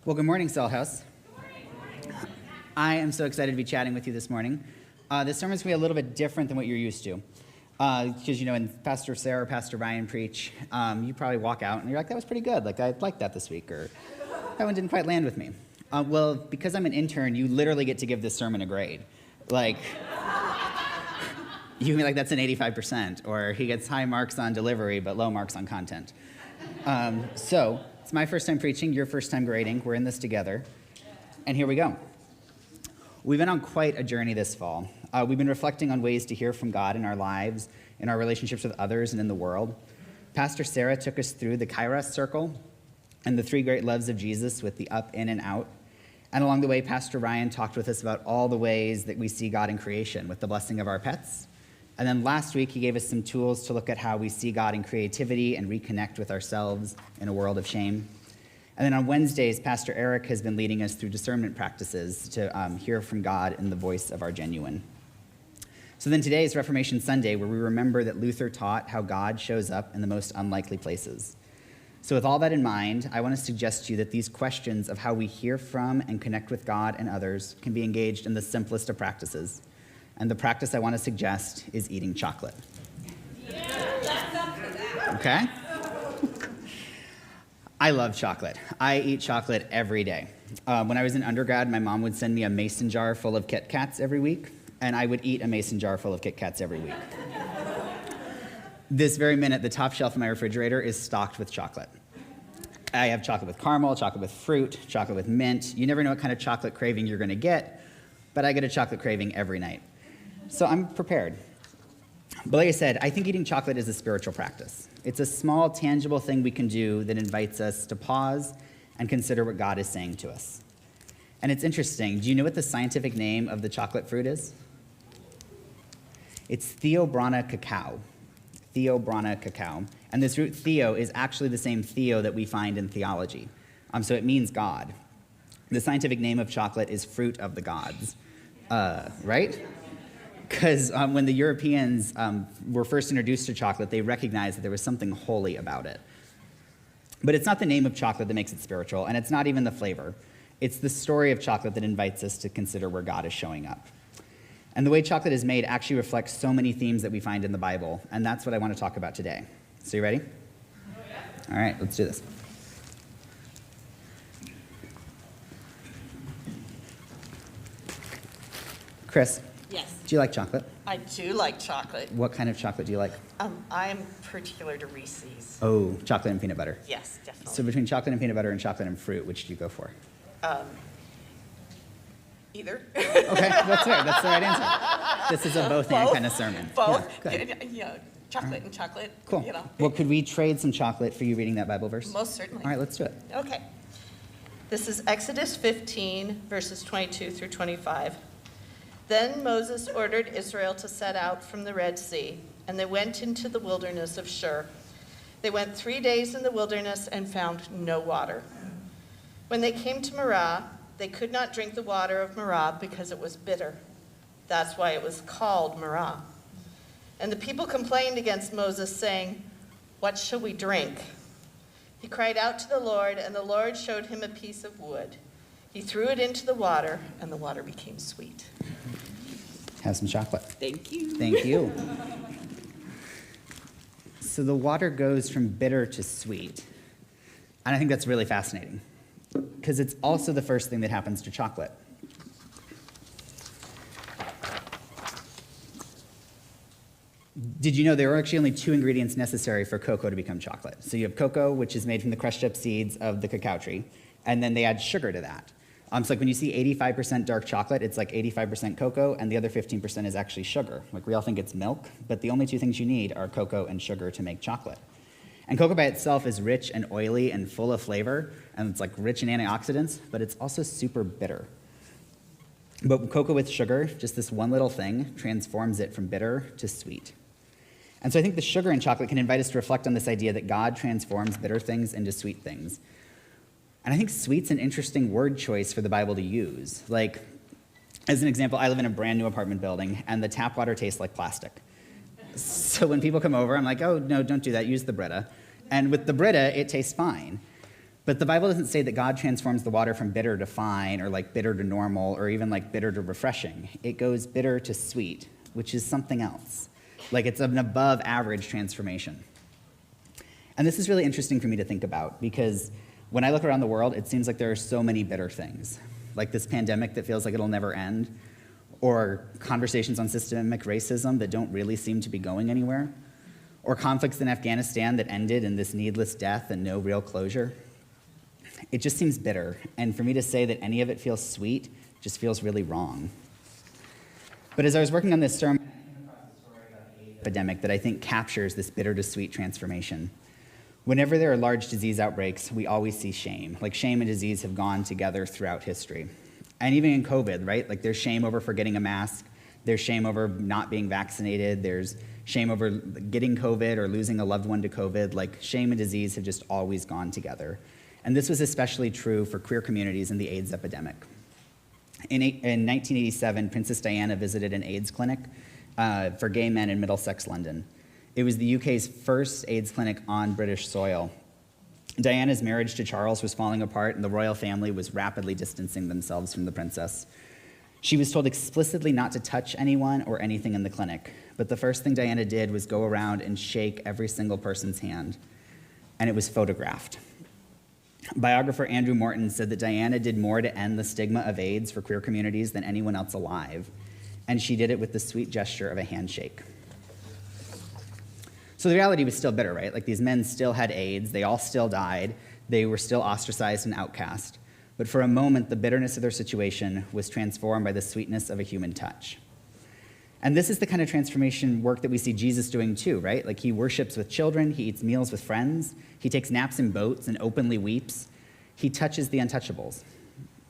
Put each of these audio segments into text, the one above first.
Well, good morning, Cell House. I am so excited to be chatting with you this morning. This sermon's going to be a little bit different than what you're used to. Because, when Pastor Sarah or Pastor Ryan preach, you probably walk out and you're like, that was pretty good. Like, I liked that this week. Or that one didn't quite land with me. Well, because I'm an intern, you literally get to give this sermon a grade. Like, you can be like, that's an 85%. Or he gets high marks on delivery, but low marks on content. So it's my first time preaching, your first time grading. We're in this together. And here we go. We've been on quite a journey this fall. We've been reflecting on ways to hear from God in our lives, in our relationships with others, and in the world. Pastor Sarah took us through the Kairos circle and the three great loves of Jesus with the up, in, and out. And along the way, Pastor Ryan talked with us about all the ways that we see God in creation with the blessing of our pets. And then last week, he gave us some tools to look at how we see God in creativity and reconnect with ourselves in a world of shame. And then on Wednesdays, Pastor Eric has been leading us through discernment practices to hear from God in the voice of our genuine. So then today is Reformation Sunday, where we remember that Luther taught how God shows up in the most unlikely places. So with all that in mind, I want to suggest to you that these questions of how we hear from and connect with God and others can be engaged in the simplest of practices. And the practice I want to suggest is eating chocolate. Okay? I love chocolate. I eat chocolate every day. When I was in undergrad, my mom would send me a mason jar full of Kit Kats every week, and I would eat a mason jar full of Kit Kats every week. This very minute, the top shelf of my refrigerator is stocked with chocolate. I have chocolate with caramel, chocolate with fruit, chocolate with mint. You never know what kind of chocolate craving you're going to get, but I get a chocolate craving every night. So I'm prepared. But like I said, I think eating chocolate is a spiritual practice. It's a small, tangible thing we can do that invites us to pause and consider what God is saying to us. And it's interesting. Do you know what the scientific name of the chocolate fruit is? It's Theobroma cacao. Theobroma cacao. And this root theo is actually the same theo that we find in theology. So it means God. The scientific name of chocolate is fruit of the gods. Right? Because when the Europeans were first introduced to chocolate, they recognized that there was something holy about it. But it's not the name of chocolate that makes it spiritual, and it's not even the flavor. It's the story of chocolate that invites us to consider where God is showing up. And the way chocolate is made actually reflects so many themes that we find in the Bible, and that's what I want to talk about today. So you ready? All right, let's do this. Chris. Yes. Do you like chocolate? I do like chocolate. What kind of chocolate do you like? I am particular to Reese's. Oh, chocolate and peanut butter. Yes, definitely. So between chocolate and peanut butter and chocolate and fruit, which do you go for? Either. Okay, that's fair. That's the right answer. This is a both and kind of sermon. Both. Yeah, good. Yeah, chocolate and chocolate. Cool. Well, could we trade some chocolate for you reading that Bible verse? Most certainly. All right, let's do it. Okay. This is Exodus 15, verses 22 through 25. Then Moses ordered Israel to set out from the Red Sea, and they went into the wilderness of Shur. They went 3 days in the wilderness and found no water. When they came to Marah, they could not drink the water of Marah because it was bitter. That's why it was called Marah. And the people complained against Moses, saying, "What shall we drink?" He cried out to the Lord, and the Lord showed him a piece of wood. He threw it into the water, and the water became sweet. Have some chocolate. Thank you. Thank you. So the water goes from bitter to sweet. And I think that's really fascinating, because it's also the first thing that happens to chocolate. Did you know there are actually only two ingredients necessary for cocoa to become chocolate? So you have cocoa, which is made from the crushed up seeds of the cacao tree, and then they add sugar to that. So like when you see 85% dark chocolate, it's like 85% cocoa, and the other 15% is actually sugar. Like we all think it's milk, but the only two things you need are cocoa and sugar to make chocolate. And cocoa by itself is rich and oily and full of flavor, and it's like rich in antioxidants, but it's also super bitter. But cocoa with sugar, just this one little thing, transforms it from bitter to sweet. And so I think the sugar in chocolate can invite us to reflect on this idea that God transforms bitter things into sweet things. And I think sweet's an interesting word choice for the Bible to use. Like, as an example, I live in a brand new apartment building, and the tap water tastes like plastic. So when people come over, I'm like, oh, no, don't do that. Use the Brita. And with the Brita, it tastes fine. But the Bible doesn't say that God transforms the water from bitter to fine, or like bitter to normal, or even like bitter to refreshing. It goes bitter to sweet, which is something else. Like it's an above average transformation. And this is really interesting for me to think about, because when I look around the world, it seems like there are so many bitter things, like this pandemic that feels like it'll never end, or conversations on systemic racism that don't really seem to be going anywhere, or conflicts in Afghanistan that ended in this needless death and no real closure. It just seems bitter, and for me to say that any of it feels sweet just feels really wrong. But as I was working on this sermon, I came across a story about the AIDS epidemic that I think captures this bitter to sweet transformation. Whenever there are large disease outbreaks, we always see shame. Like shame and disease have gone together throughout history. And even in COVID, right? Like there's shame over forgetting a mask, there's shame over not being vaccinated, there's shame over getting COVID or losing a loved one to COVID. Like shame and disease have just always gone together. And this was especially true for queer communities in the AIDS epidemic. In 1987, Princess Diana visited an AIDS clinic for gay men in Middlesex, London. It was the UK's first AIDS clinic on British soil. Diana's marriage to Charles was falling apart, and the royal family was rapidly distancing themselves from the princess. She was told explicitly not to touch anyone or anything in the clinic, but the first thing Diana did was go around and shake every single person's hand, and it was photographed. Biographer Andrew Morton said that Diana did more to end the stigma of AIDS for queer communities than anyone else alive, and she did it with the sweet gesture of a handshake. So the reality was still bitter, right? Like these men still had AIDS, they all still died, they were still ostracized and outcast. But for a moment, the bitterness of their situation was transformed by the sweetness of a human touch. And this is the kind of transformation work that we see Jesus doing too, right? Like he worships with children, he eats meals with friends, he takes naps in boats and openly weeps. He touches the untouchables.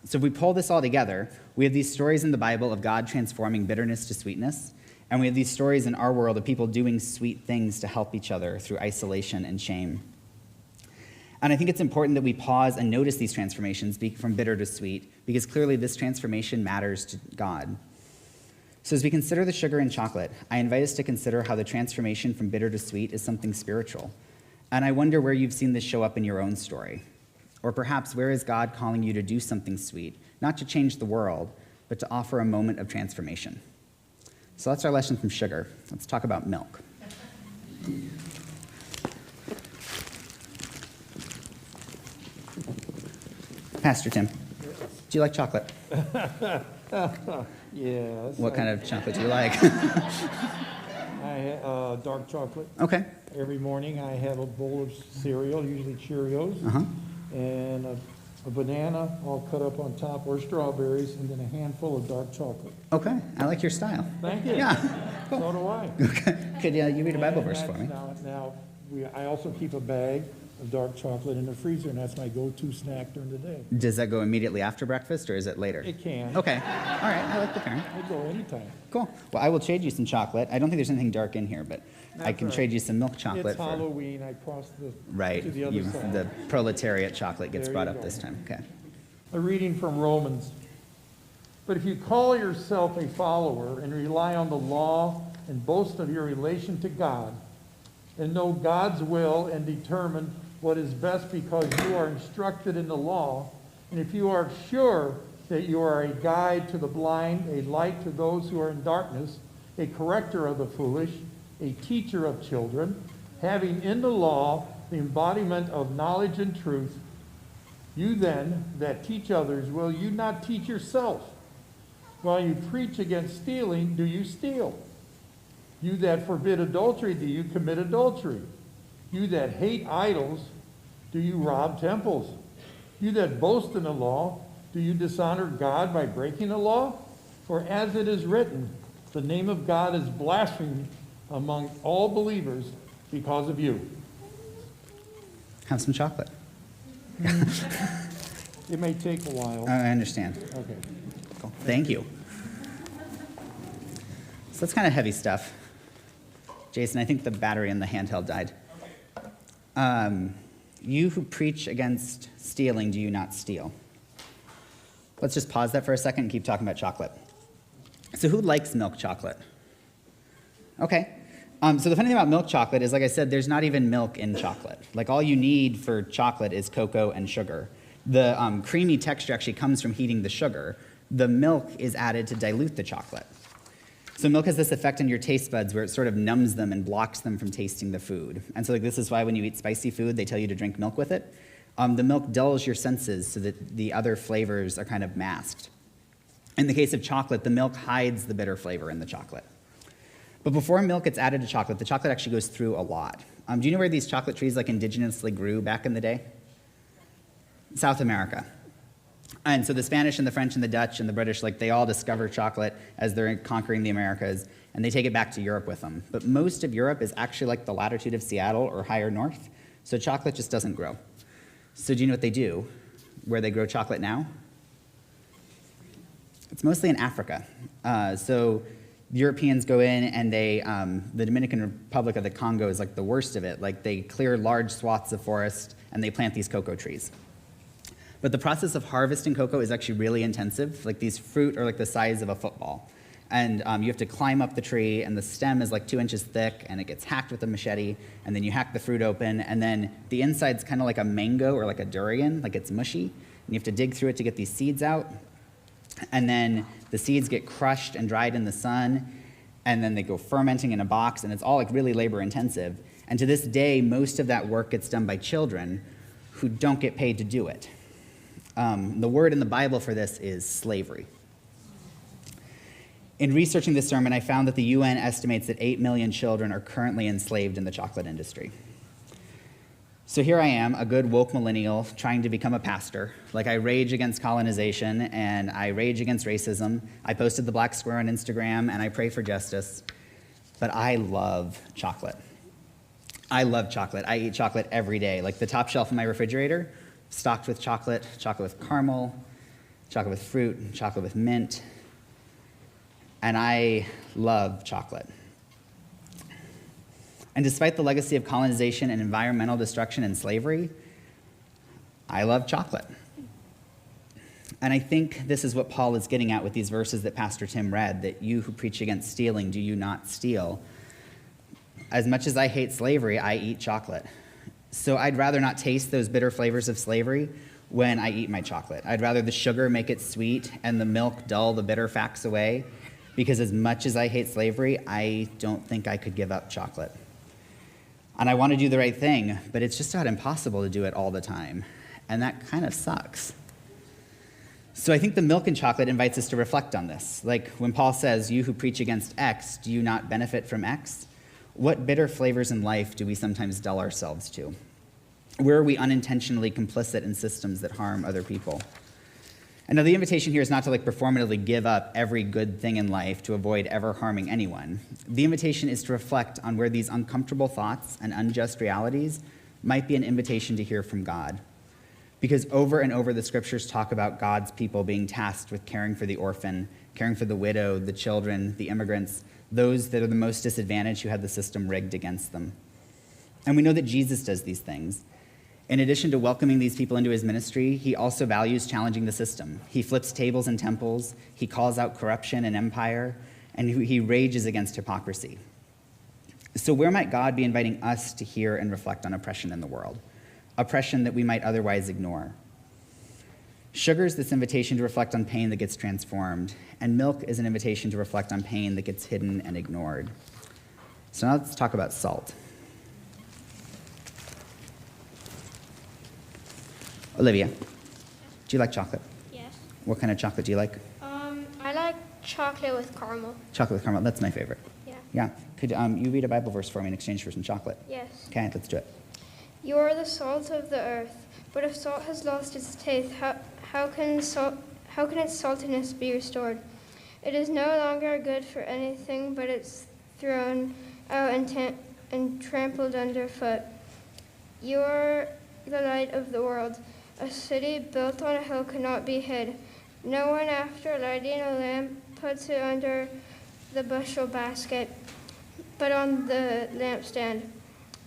So if we pull this all together, we have these stories in the Bible of God transforming bitterness to sweetness, and we have these stories in our world of people doing sweet things to help each other through isolation and shame. And I think it's important that we pause and notice these transformations from bitter to sweet, because clearly this transformation matters to God. So as we consider the sugar and chocolate, I invite us to consider how the transformation from bitter to sweet is something spiritual. And I wonder where you've seen this show up in your own story. Or perhaps where is God calling you to do something sweet, not to change the world, but to offer a moment of transformation. So that's our lesson from sugar. Let's talk about milk. Pastor Tim, do you like chocolate? Yes. What kind of chocolate do you like? Dark chocolate. Okay. Every morning I have a bowl of cereal, usually Cheerios, and a banana all cut up on top, or strawberries, and then a handful of dark chocolate. Okay, I like your style. Thank you. Yeah. So do I. Okay. Could you read a Bible verse for me? I also keep a bag of dark chocolate in the freezer, and that's my go-to snack during the day. Does that go immediately after breakfast, or is it later? It can. Okay. All right, I like the pairing. I go anytime. Cool. Well, I will trade you some chocolate. I don't think there's anything dark in here, but I That's can right. trade you some milk chocolate. It's Halloween. I cross to the other side. The proletariat chocolate gets There brought you up go. this time. Okay. A reading from Romans. But if you call yourself a follower and rely on the law and boast of your relation to God, and know God's will and determine what is best because you are instructed in the law, and if you are sure that you are a guide to the blind, a light to those who are in darkness, a corrector of the foolish, a teacher of children, having in the law the embodiment of knowledge and truth, you then that teach others, will you not teach yourself? While you preach against stealing, do you steal? You that forbid adultery, do you commit adultery? You that hate idols, do you rob temples? You that boast in the law, do you dishonor God by breaking the law? For as it is written, the name of God is blasphemed among all believers because of you. Have some chocolate. It may take a while. I understand. Okay. Cool. Thank you. So that's kind of heavy stuff. Jason, I think the battery in the handheld died. You who preach against stealing, do you not steal? Let's just pause that for a second and keep talking about chocolate. So who likes milk chocolate? Okay. So the funny thing about milk chocolate is, like I said, there's not even milk in chocolate. Like, all you need for chocolate is cocoa and sugar. The creamy texture actually comes from heating the sugar. The milk is added to dilute the chocolate. So milk has this effect on your taste buds where it sort of numbs them and blocks them from tasting the food. And so, like, this is why when you eat spicy food, they tell you to drink milk with it. The milk dulls your senses so that the other flavors are kind of masked. In the case of chocolate, the milk hides the bitter flavor in the chocolate. But before milk gets added to chocolate, the chocolate actually goes through a lot. Do you know where these chocolate trees like indigenously grew back in the day? South America. And so the Spanish and the French and the Dutch and the British, like, they all discover chocolate as they're conquering the Americas, and they take it back to Europe with them. But most of Europe is actually like the latitude of Seattle or higher north, so chocolate just doesn't grow. So do you know what they do, where they grow chocolate now? It's mostly in Africa. So Europeans go in and they, the Dominican Republic of the Congo is like the worst of it. Like, they clear large swaths of forest and they plant these cocoa trees. But the process of harvesting cocoa is actually really intensive. Like, these fruit are like the size of a football. And you have to climb up the tree, and the stem is like 2 inches thick, and it gets hacked with a machete, and then you hack the fruit open, and then the inside's kind of like a mango or like a durian, like it's mushy, and you have to dig through it to get these seeds out. And then the seeds get crushed and dried in the sun, and then they go fermenting in a box, and it's all like really labor intensive. And to this day, most of that work gets done by children who don't get paid to do it. The word in the Bible for this is slavery. In researching this sermon, I found that the UN estimates that 8 million children are currently enslaved in the chocolate industry. So here I am, a good woke millennial, trying to become a pastor. Like, I rage against colonization, and I rage against racism. I posted the black square on Instagram, and I pray for justice. But I love chocolate. I love chocolate. I eat chocolate every day. Like, the top shelf of my refrigerator, stocked with chocolate, chocolate with caramel, chocolate with fruit, chocolate with mint. And I love chocolate. And despite the legacy of colonization and environmental destruction and slavery, I love chocolate. And I think this is what Paul is getting at with these verses that Pastor Tim read, that you who preach against stealing, do you not steal? As much as I hate slavery, I eat chocolate. So I'd rather not taste those bitter flavors of slavery when I eat my chocolate. I'd rather the sugar make it sweet and the milk dull the bitter facts away, because as much as I hate slavery, I don't think I could give up chocolate. And I want to do the right thing, but it's just about impossible to do it all the time. And that kind of sucks. So I think the milk and chocolate invites us to reflect on this. Like, when Paul says, you who preach against X, do you not benefit from X? What bitter flavors in life do we sometimes dull ourselves to? Where are we unintentionally complicit in systems that harm other people? And now the invitation here is not to performatively give up every good thing in life to avoid ever harming anyone. The invitation is to reflect on where these uncomfortable thoughts and unjust realities might be an invitation to hear from God. Because over and over the scriptures talk about God's people being tasked with caring for the orphan, caring for the widow, the children, the immigrants, those that are the most disadvantaged who had the system rigged against them. And we know that Jesus does these things. In addition to welcoming these people into his ministry, he also values challenging the system. He flips tables in temples, he calls out corruption and empire, and he rages against hypocrisy. So where might God be inviting us to hear and reflect on oppression in the world? Oppression that we might otherwise ignore. Sugar is this invitation to reflect on pain that gets transformed, and milk is an invitation to reflect on pain that gets hidden and ignored. So now let's talk about salt. Olivia, do you like chocolate? Yes. What kind of chocolate do you like? I like chocolate with caramel. Chocolate with caramel, that's my favorite. Yeah. Yeah. Could you read a Bible verse for me in exchange for some chocolate? Yes. Okay, let's do it. You are the salt of the earth, but if salt has lost its taste, how can its saltiness be restored? It is no longer good for anything, but it's thrown out and trampled underfoot. You are the light of the world. A city built on a hill cannot be hid. No one, after lighting a lamp, puts it under the bushel basket, but on the lampstand,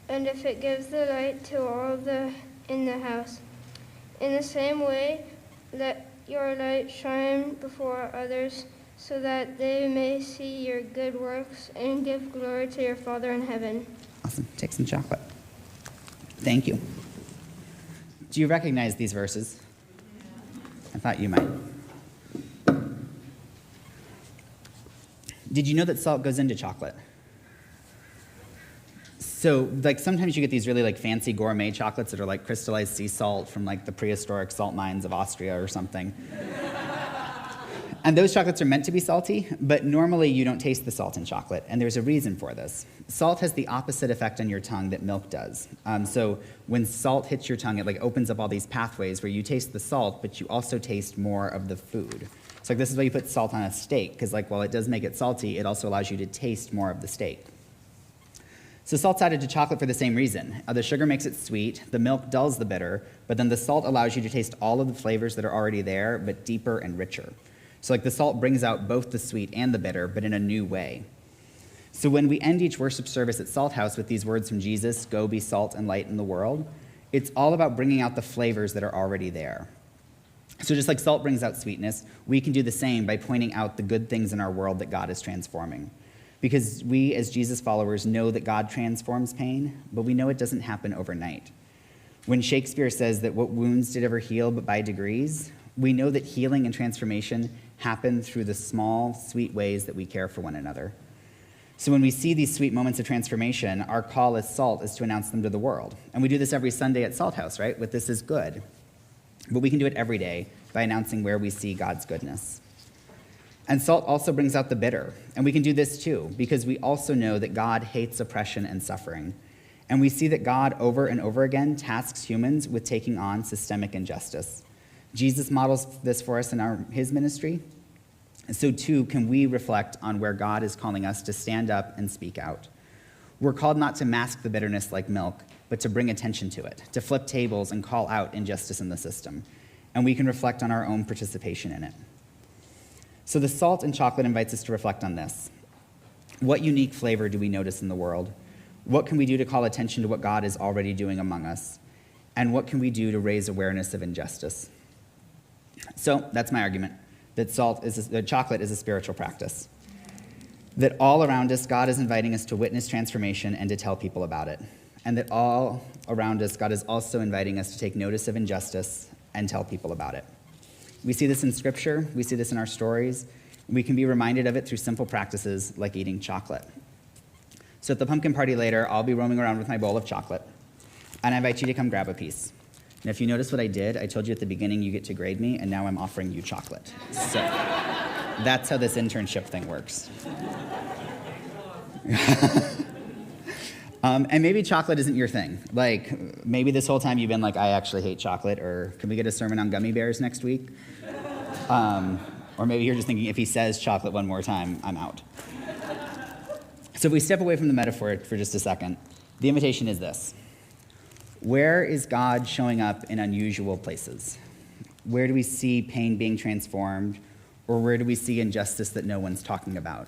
and if it gives the light to all in the house. In the same way, let your light shine before others, so that they may see your good works and give glory to your Father in heaven. Awesome. Take some chocolate. Thank you. Do you recognize these verses? I thought you might. Did you know that salt goes into chocolate? So, like, sometimes you get these really, like, fancy gourmet chocolates that are like crystallized sea salt from, like, the prehistoric salt mines of Austria or something. And those chocolates are meant to be salty, but normally you don't taste the salt in chocolate, and there's a reason for this. Salt has the opposite effect on your tongue that milk does. So when salt hits your tongue, it like opens up all these pathways where you taste the salt, but you also taste more of the food. So like, this is why you put salt on a steak, because like, while it does make it salty, it also allows you to taste more of the steak. So salt's added to chocolate for the same reason. The sugar makes it sweet, the milk dulls the bitter, but then the salt allows you to taste all of the flavors that are already there, but deeper and richer. So like the salt brings out both the sweet and the bitter, but in a new way. So when we end each worship service at Salt House with these words from Jesus, "Go be salt and light in the world," it's all about bringing out the flavors that are already there. So just like salt brings out sweetness, we can do the same by pointing out the good things in our world that God is transforming. Because we, as Jesus followers, know that God transforms pain, but we know it doesn't happen overnight. When Shakespeare says that what wounds did ever heal but by degrees, we know that healing and transformation happen through the small, sweet ways that we care for one another. So when we see these sweet moments of transformation, our call as salt is to announce them to the world. And we do this every Sunday at Salt House, right? With "This is good." But we can do it every day by announcing where we see God's goodness. And salt also brings out the bitter. And we can do this too, because we also know that God hates oppression and suffering. And we see that God over and over again tasks humans with taking on systemic injustice. Jesus models this for us in his ministry. And so too can we reflect on where God is calling us to stand up and speak out. We're called not to mask the bitterness like milk, but to bring attention to it, to flip tables and call out injustice in the system. And we can reflect on our own participation in it. So the salt and chocolate invites us to reflect on this. What unique flavor do we notice in the world? What can we do to call attention to what God is already doing among us? And what can we do to raise awareness of injustice? So that's my argument, that chocolate is a spiritual practice. That all around us, God is inviting us to witness transformation and to tell people about it. And that all around us, God is also inviting us to take notice of injustice and tell people about it. We see this in Scripture, we see this in our stories, and we can be reminded of it through simple practices like eating chocolate. So at the pumpkin party later, I'll be roaming around with my bowl of chocolate, and I invite you to come grab a piece. And if you notice what I did, I told you at the beginning you get to grade me, and now I'm offering you chocolate. So that's how this internship thing works. And maybe chocolate isn't your thing. Like, maybe this whole time you've been like, I actually hate chocolate, or can we get a sermon on gummy bears next week? Or maybe you're just thinking, if he says chocolate one more time, I'm out. So if we step away from the metaphor for just a second, the invitation is this. Where is God showing up in unusual places? Where do we see pain being transformed? Or where do we see injustice that no one's talking about?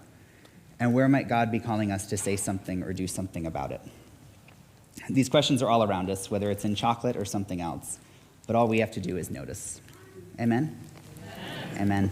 And where might God be calling us to say something or do something about it? These questions are all around us, whether it's in chocolate or something else. But all we have to do is notice. Amen? Amen. Amen.